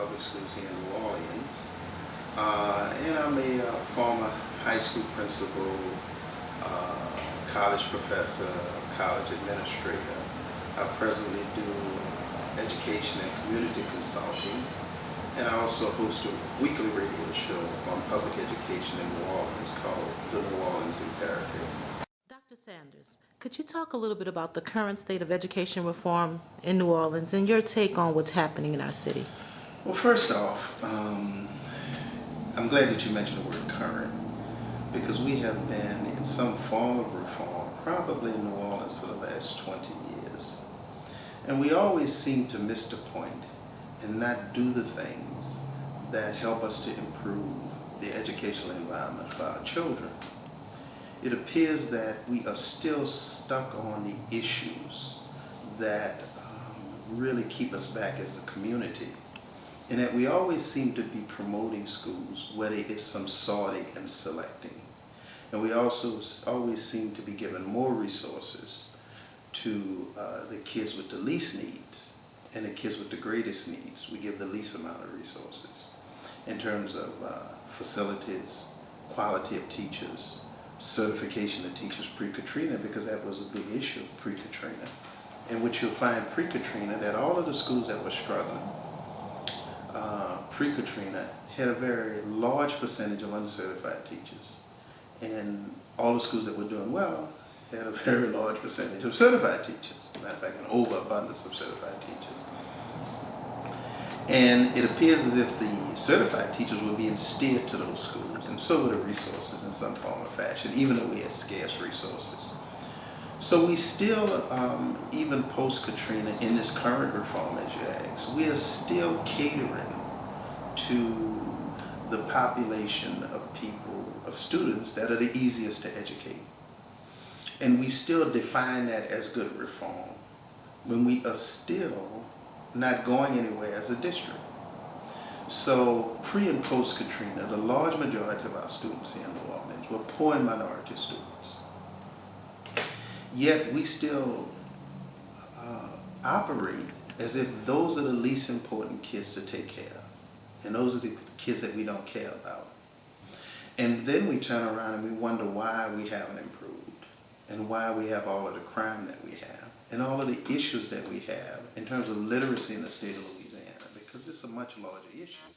public schools here in New Orleans. And I'm a former high school principal, college professor, college administrator. I presently do education and community consulting, and I also host a weekly radio show on public education in New Orleans called The New Orleans Imperative. Dr. Sanders, could you talk a little bit about the current state of education reform in New Orleans and your take on what's happening in our city? Well, first off, I'm glad that you mentioned the word current, because we have been in some form of reform, probably in New Orleans for the last 20 years. And we always seem to miss the point and not do the things that help us to improve the educational environment for our children. It appears that we are still stuck on the issues that really keep us back as a community, and that we always seem to be promoting schools where there is some sorting and selecting. And we also always seem to be giving more resources to the kids with the least needs, and the kids with the greatest needs. We give the least amount of resources in terms of facilities, quality of teachers, certification of teachers pre-Katrina, because that was a big issue pre-Katrina. And what you'll find pre-Katrina, that all of the schools that were struggling pre-Katrina had a very large percentage of uncertified teachers. And all the schools that were doing well had a very large percentage of certified teachers. Matter of fact, an overabundance of certified teachers. And it appears as if the certified teachers were being steered to those schools, and so were the resources in some form or fashion, even though we had scarce resources. So we still, even post-Katrina, in this current reform, as you asked, we are still catering to the population of people, of students that are the easiest to educate. And we still define that as good reform when we are still not going anywhere as a district. So pre and post Katrina, the large majority of our students here in New Orleans were poor and minority students. Yet we still operate as if those are the least important kids to take care of. And those are the kids that we don't care about. And then we turn around and we wonder why we haven't improved, and why we have all of the crime that we have, and all of the issues that we have in terms of literacy in the state of Louisiana, because it's a much larger issue.